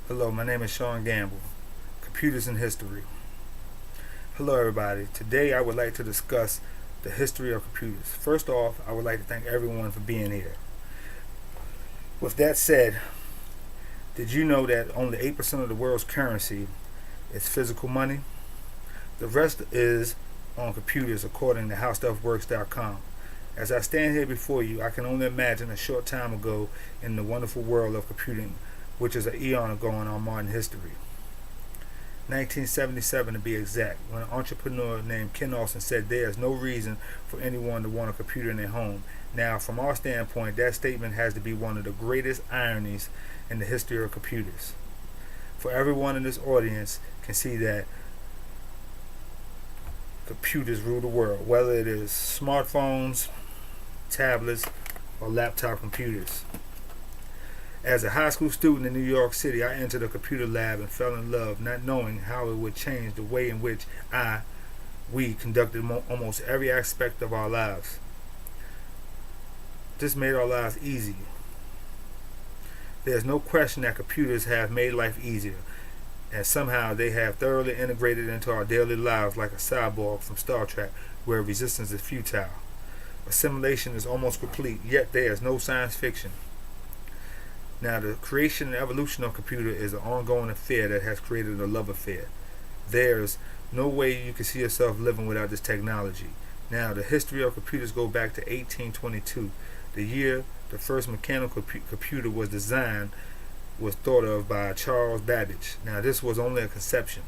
Hello, my name is Sean Gamble, Computers in History. Hello, everybody. Today I would like to discuss the history of computers. First off, I would like to thank everyone for being here. With that said, did you know that only 8% of the world's currency is physical money? The rest is on computers, according to HowStuffWorks.com. As I stand here before you, I can only imagine a short time ago in the wonderful world of computing, which is an eon ago in our modern history. 1977 to be exact, when an entrepreneur named Ken Austin said there is no reason for anyone to want a computer in their home. Now, from our standpoint, that statement has to be one of the greatest ironies in the history of computers. For everyone in this audience can see that computers rule the world, whether it is smartphones, tablets, or laptop computers. As a high school student in New York City, I entered a computer lab and fell in love, not knowing how it would change the way in which we conducted almost every aspect of our lives. This made our lives easy. There's no question that computers have made life easier, and somehow they have thoroughly integrated into our daily lives like a cyborg from Star Trek, where resistance is futile. Assimilation is almost complete, yet there is no science fiction. Now, the creation and evolution of computer is an ongoing affair that has created a love affair. There's no way you can see yourself living without this technology. Now, the history of computers go back to 1822. The year the first mechanical computer was designed was thought of by Charles Babbage. Now, this was only a conception.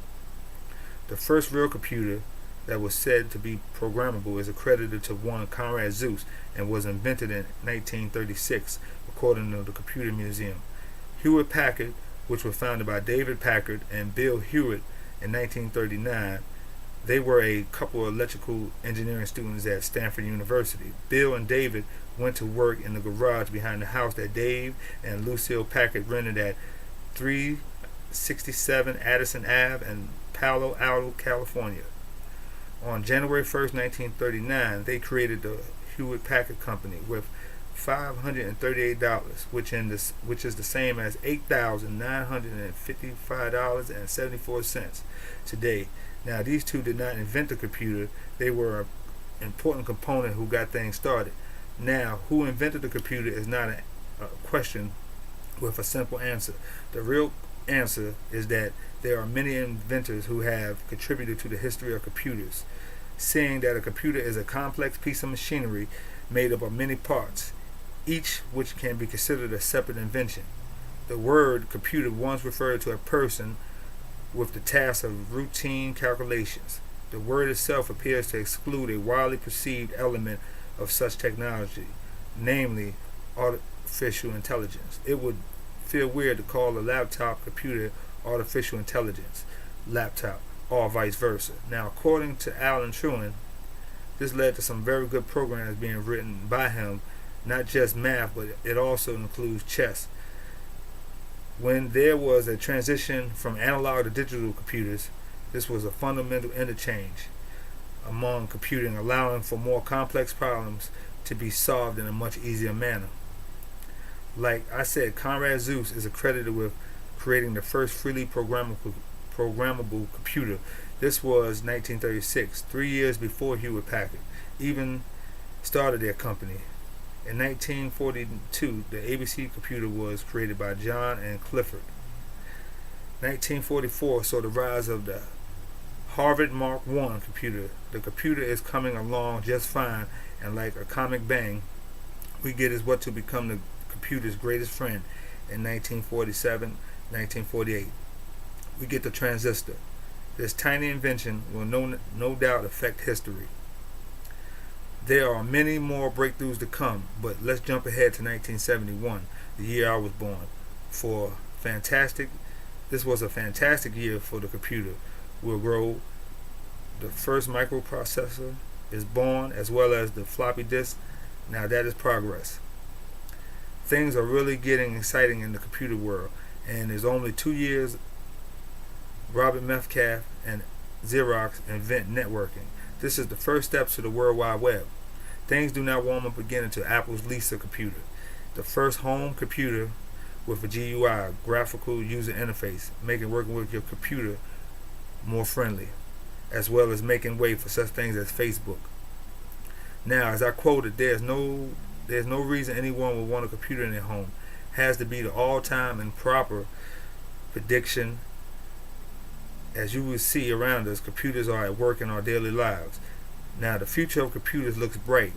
The first real computer that was said to be programmable is accredited to one Conrad Zuse and was invented in 1936, according to the Computer Museum. Hewlett Packard, which was founded by David Packard and Bill Hewitt in 1939, they were a couple of electrical engineering students at Stanford University. Bill and David went to work in the garage behind the house that Dave and Lucille Packard rented at 367 Addison Ave in Palo Alto, California. On January 1st, 1939, they created the Hewlett Packard Company with $538, which is the same as $8,955.74 today. Now, these two did not invent the computer; they were an important component who got things started. Now, who invented the computer is not a question with a simple answer. The real answer is that there are many inventors who have contributed to the history of computers. Seeing that a computer is a complex piece of machinery made up of many parts, each which can be considered a separate invention. The word computer once referred to a person with the task of routine calculations. The word itself appears to exclude a widely perceived element of such technology, namely artificial intelligence. It would feel weird to call a laptop computer artificial intelligence laptop, or vice versa. Now, according to Alan Turing, this led to some very good programs being written by him, not just math, but it also includes chess. When there was a transition from analog to digital computers, this was a fundamental interchange among computing, allowing for more complex problems to be solved in a much easier manner. Like I said, Conrad Zuse is accredited with creating the first freely programmable computer. This was 1936, 3 years before Hewlett Packard even started their company. In 1942, the ABC computer was created by John and Clifford. 1944 saw the rise of the Harvard Mark I computer. The computer is coming along just fine, and like a comic bang, we get is what to become the computer's greatest friend in 1947, 1948. We get the transistor. This tiny invention will no doubt affect history. There are many more breakthroughs to come, but let's jump ahead to 1971, the year I was born. This was a fantastic year for the computer. We'll grow. The first microprocessor is born, as well as the floppy disk. Now that is progress. Things are really getting exciting in the computer world, and there's only 2 years Robert Metcalfe and Xerox invent networking. This is the first steps to the World Wide Web. Things do not warm up again until Apple's Lisa computer. The first home computer with a GUI, graphical user interface, making working with your computer more friendly, as well as making way for such things as Facebook. Now, as I quoted, there's no reason anyone would want a computer in their home. It has to be the all-time and proper prediction. As you will see around us, computers are at work in our daily lives. Now, the future of computers looks bright.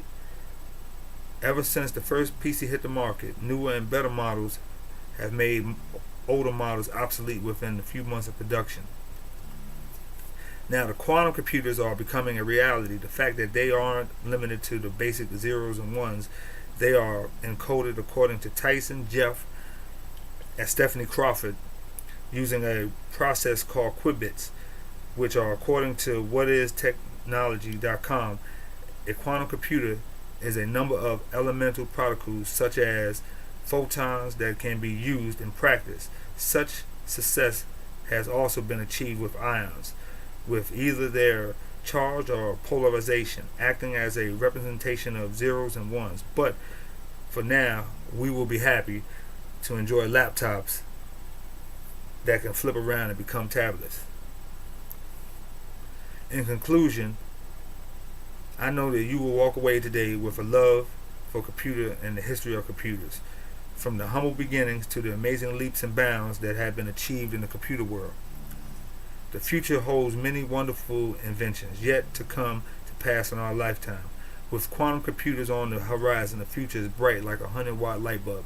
Ever since the first PC hit the market, newer and better models have made older models obsolete within a few months of production. Now, the quantum computers are becoming a reality. The fact that they aren't limited to the basic zeros and ones, they are encoded according to Tyson, Jeff, and Stephanie Crawford, using a process called qubits, which are, according to whatistechnology.com, a quantum computer is a number of elemental particles such as photons that can be used in practice. Such success has also been achieved with ions, with either their charge or polarization, acting as a representation of zeros and ones. But for now, we will be happy to enjoy laptops that can flip around and become tablets. In conclusion, I know that you will walk away today with a love for computer and the history of computers, from the humble beginnings to the amazing leaps and bounds that have been achieved in the computer world. The future holds many wonderful inventions yet to come to pass in our lifetime. With quantum computers on the horizon, the future is bright like a 100-watt light bulb.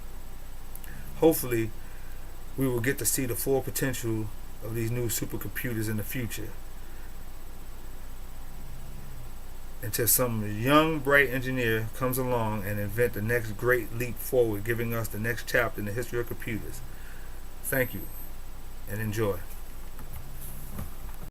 Hopefully, we will get to see the full potential of these new supercomputers in the future, until some young, bright engineer comes along and invent the next great leap forward, giving us the next chapter in the history of computers. Thank you, and enjoy.